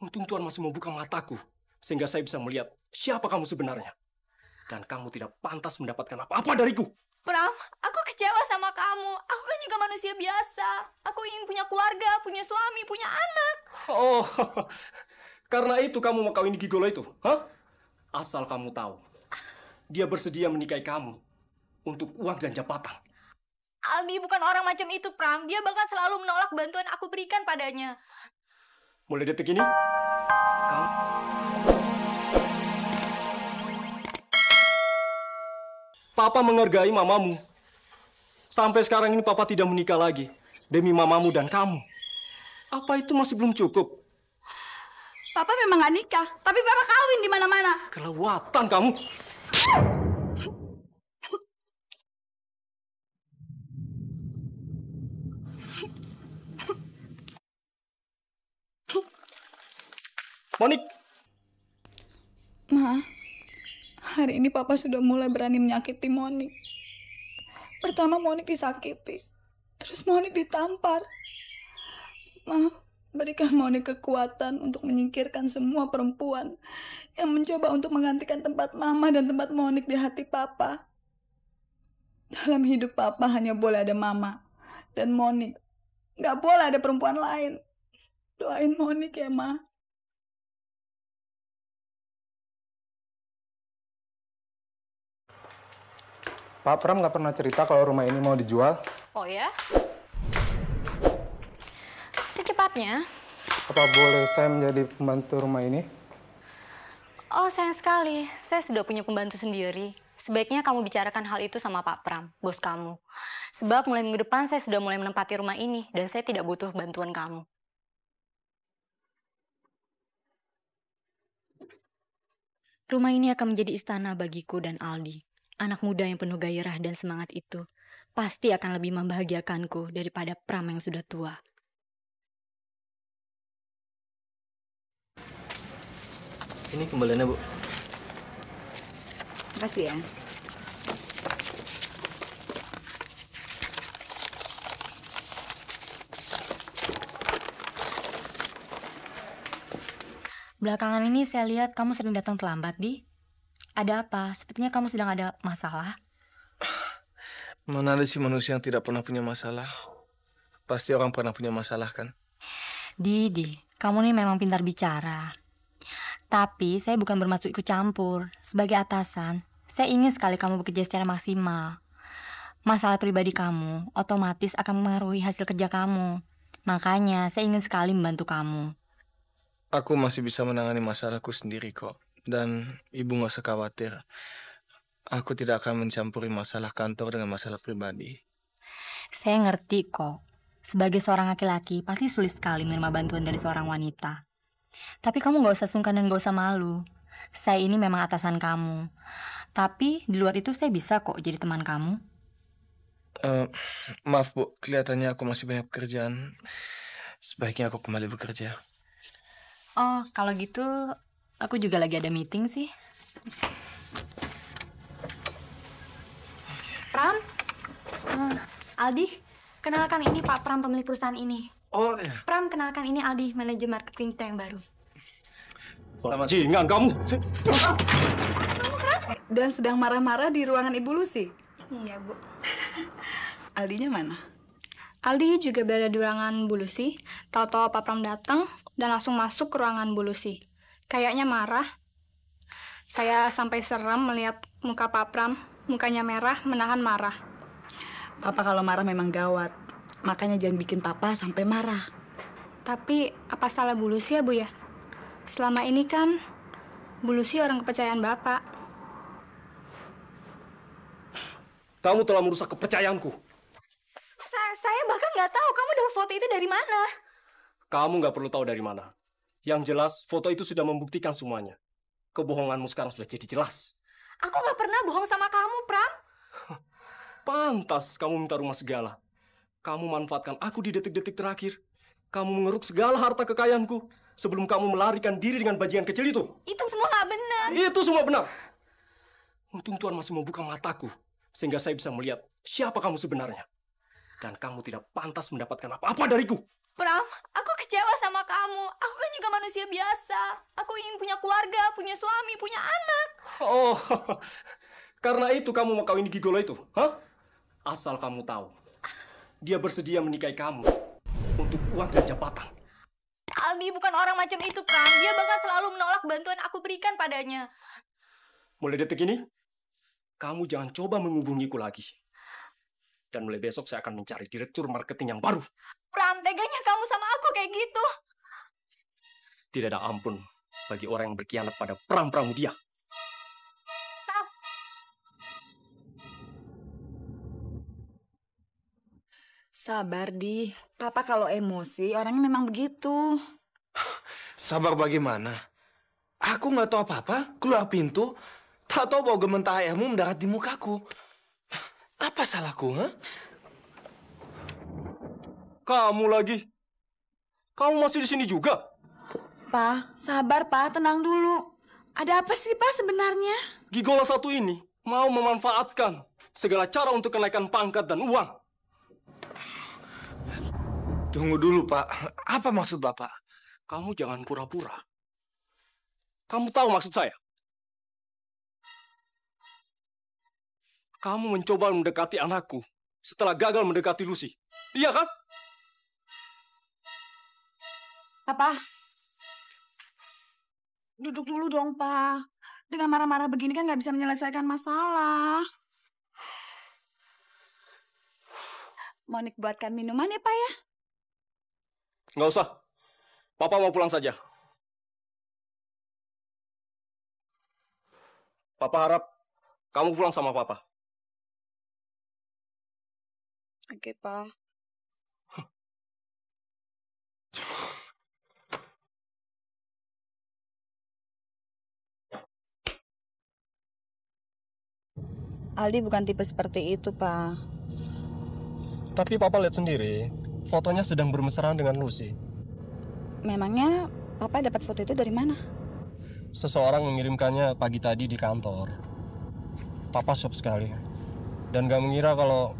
Untung Tuhan masih membuka mataku, sehingga saya bisa melihat siapa kamu sebenarnya. Dan kamu tidak pantas mendapatkan apa-apa dariku. Pram, aku kecewa sama kamu. Aku kan juga manusia biasa. Aku ingin punya keluarga, punya suami, punya anak. Oh, karena itu kamu mau kawin gigolo itu? Hah? Asal kamu tahu, dia bersedia menikahi kamu untuk uang dan jabatan. Aldi bukan orang macam itu, Pram. Dia bakal selalu menolak bantuan aku berikan padanya. Mulai detik ini, kamu... Papa menghargai mamamu. Sampai sekarang ini Papa tidak menikah lagi demi mamamu dan kamu. Apa itu masih belum cukup? Papa memang gak nikah, tapi Papa kawin di mana-mana. Kelewatan kamu. Monik. Ma, hari ini Papa sudah mulai berani menyakiti Monik. Pertama Monik disakiti, terus Monik ditampar. Ma, berikan Monik kekuatan untuk menyingkirkan semua perempuan yang mencoba untuk menggantikan tempat Mama dan tempat Monik di hati Papa. Dalam hidup Papa hanya boleh ada Mama dan Monik. Gak boleh ada perempuan lain. Doain Monik ya, Ma. Pak Pram nggak pernah cerita kalau rumah ini mau dijual. Oh ya? Secepatnya. Apa boleh saya menjadi pembantu rumah ini? Oh, sayang sekali. Saya sudah punya pembantu sendiri. Sebaiknya kamu bicarakan hal itu sama Pak Pram, bos kamu. Sebab mulai minggu depan saya sudah mulai menempati rumah ini dan saya tidak butuh bantuan kamu. Rumah ini akan menjadi istana bagiku dan Aldi. Anak muda yang penuh gairah dan semangat itu pasti akan lebih membahagiakanku daripada Pram yang sudah tua. Ini kembaliannya, Bu. Makasih ya. Belakangan ini saya lihat kamu sering datang terlambat, Di. Ada apa? Sepertinya kamu sedang ada masalah. Mana ada sih manusia yang tidak pernah punya masalah? Pasti orang pernah punya masalah, kan? Di, kamu nih memang pintar bicara. Tapi saya bukan bermaksud ikut campur. Sebagai atasan, saya ingin sekali kamu bekerja secara maksimal. Masalah pribadi kamu otomatis akan mempengaruhi hasil kerja kamu. Makanya saya ingin sekali membantu kamu. Aku masih bisa menangani masalahku sendiri kok. Dan Ibu nggak usah khawatir. Aku tidak akan mencampuri masalah kantor dengan masalah pribadi. Saya ngerti kok. Sebagai seorang laki-laki, pasti sulit sekali menerima bantuan dari seorang wanita. Tapi kamu nggak usah sungkan dan nggak usah malu. Saya ini memang atasan kamu. Tapi di luar itu saya bisa kok jadi teman kamu. Maaf, Bu. Kelihatannya aku masih banyak pekerjaan. Sebaiknya aku kembali bekerja. Oh, kalau gitu aku juga lagi ada meeting sih. Pram? Aldi, kenalkan ini Pak Pram, pemilik perusahaan ini. Oh, ya. Pram, kenalkan ini Aldi, manajer marketing kita yang baru. Bajingan kamu. Dan sedang marah-marah di ruangan Ibu Lucy. Iya, Bu. Aldinya mana? Aldi juga berada di ruangan Bu Lucy. Tahu-tahu Pak Pram datang dan langsung masuk ke ruangan Bu Lucy. Kayaknya marah. Saya sampai seram melihat muka Pak Pram. Mukanya merah, menahan marah. Papa kalau marah memang gawat. Makanya jangan bikin Papa sampai marah. Tapi apa salah Bu Lucy ya, Bu ya? Selama ini kan Bu Lucy orang kepercayaan Bapak. Kamu telah merusak kepercayaanku. Saya bahkan nggak tahu kamu dapat foto itu dari mana. Kamu nggak perlu tahu dari mana. Yang jelas, foto itu sudah membuktikan semuanya. Kebohonganmu sekarang sudah jadi jelas. Aku nggak pernah bohong sama kamu, Pram. Pantas kamu minta rumah segala. Kamu manfaatkan aku di detik-detik terakhir. Kamu mengeruk segala harta kekayaanku sebelum kamu melarikan diri dengan bajingan kecil itu. Itu semua nggak benar. Itu semua benar. Untung Tuhan masih membuka mataku sehingga saya bisa melihat siapa kamu sebenarnya. Dan kamu tidak pantas mendapatkan apa-apa dariku. Pram, aku kecewa sama kamu. Aku kan juga manusia biasa. Aku ingin punya keluarga, punya suami, punya anak. Oh, karena itu kamu mau kawin gigolo itu? Hah? Asal kamu tahu, dia bersedia menikahi kamu untuk uang dan jabatan. Aldi bukan orang macam itu, Pram. Dia bakal selalu menolak bantuan aku berikan padanya. Mulai detik ini, kamu jangan coba menghubungiku lagi. Dan mulai besok saya akan mencari direktur marketing yang baru. Pram, teganya kamu sama aku kayak gitu. Tidak ada ampun bagi orang yang berkhianat pada Pram Pramudia. Pram. Sabar, Di. Papa kalau emosi orangnya memang begitu. Sabar bagaimana? Aku nggak tahu apa-apa, keluar pintu, tak tahu bau gementah ayahmu mendarat di mukaku. Apa salahku, ha? Kamu lagi? Kamu masih di sini juga? Pa, sabar, Pa. Tenang dulu. Ada apa sih, Pa, sebenarnya? Gigola satu ini mau memanfaatkan segala cara untuk kenaikan pangkat dan uang. Tunggu dulu, Pak. Apa maksud Bapak? Kamu jangan pura-pura. Kamu tahu maksud saya? Kamu mencoba mendekati anakku setelah gagal mendekati Lucy. Iya kan? Papa. Duduk dulu dong, Pa. Dengan marah-marah begini kan nggak bisa menyelesaikan masalah. Monik buatkan minuman ya, Pa ya? Nggak usah. Papa mau pulang saja. Papa harap kamu pulang sama Papa. Oke, Pa. Aldi bukan tipe seperti itu, Pa. Tapi Papa lihat sendiri, fotonya sedang bermesraan dengan Lucy. Memangnya Papa dapat foto itu dari mana? Seseorang mengirimkannya pagi tadi di kantor. Papa shock sekali. Dan gak mengira kalau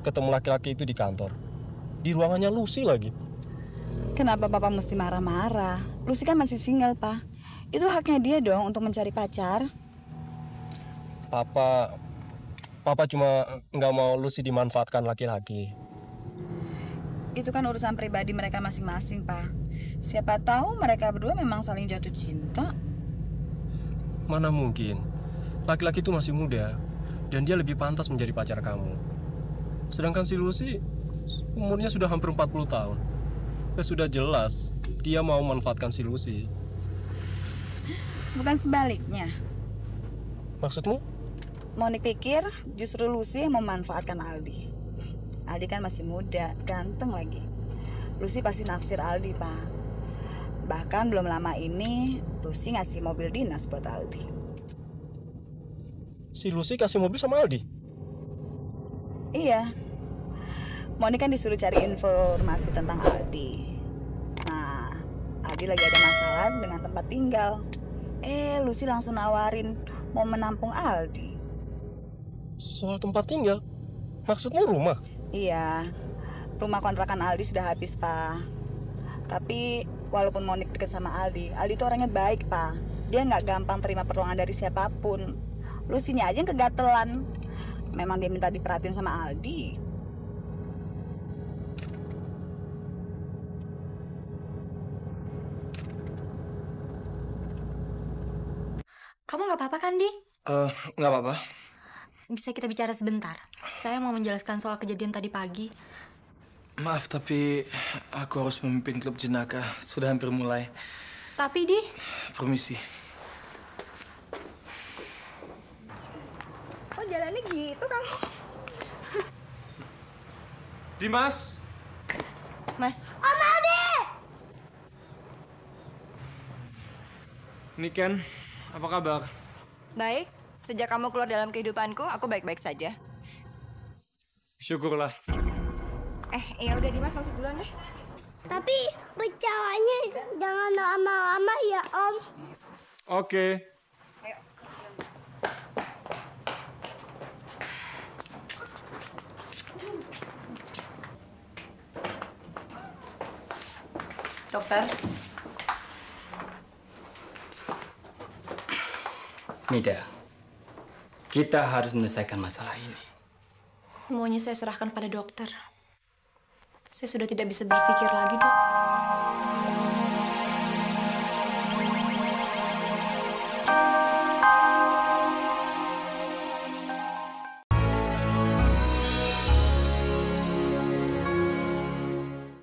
ketemu laki-laki itu di kantor. Di ruangannya Lucy lagi. Kenapa Papa mesti marah-marah? Lucy kan masih single, Pa. Itu haknya dia dong untuk mencari pacar. Papa cuma nggak mau Lucy dimanfaatkan laki-laki. Itu kan urusan pribadi mereka masing-masing, Pa. Siapa tahu mereka berdua memang saling jatuh cinta. Mana mungkin. Laki-laki itu masih muda. Dan dia lebih pantas menjadi pacar kamu. Sedangkan si Lucy, umurnya sudah hampir 40 tahun. Ya sudah jelas, dia mau memanfaatkan si Lucy. Bukan sebaliknya. Maksudmu? Monik pikir justru Lucy yang memanfaatkan Aldi. Aldi kan masih muda, ganteng lagi. Lucy pasti naksir Aldi, Pa. Bahkan belum lama ini, Lucy ngasih mobil dinas buat Aldi. Si Lucy kasih mobil sama Aldi? Iya. Monik kan disuruh cari informasi tentang Aldi. Nah, Aldi lagi ada masalah dengan tempat tinggal. Lucy langsung nawarin mau menampung Aldi. Soal tempat tinggal? Maksudmu rumah? Iya, rumah kontrakan Aldi sudah habis, Pa. Tapi walaupun Monik deket sama Aldi, Aldi itu orangnya baik, Pa. Dia nggak gampang terima pertolongan dari siapapun. Lucy-nya aja yang kegatelan. Memang dia minta diperhatiin sama Aldi. Kamu nggak apa-apa kan, Di? Nggak apa-apa. Bisa kita bicara sebentar? Saya mau menjelaskan soal kejadian tadi pagi. Maaf, tapi aku harus memimpin klub jenaka. Sudah hampir mulai. Tapi, Di... Permisi. Oh, jalannya gitu, kamu? Dimas! Mas. Om Aldi! Niken, apa kabar? Baik, sejak kamu keluar dalam kehidupanku, aku baik-baik saja. Syukurlah. Ya udah Dimas masuk duluan deh. Tapi bicaranya jangan lama-lama ya, Om. Oke. Ayo. Dokter. Mida, kita harus menyelesaikan masalah ini. Semuanya saya serahkan pada dokter. Saya sudah tidak bisa berpikir lagi, Dok.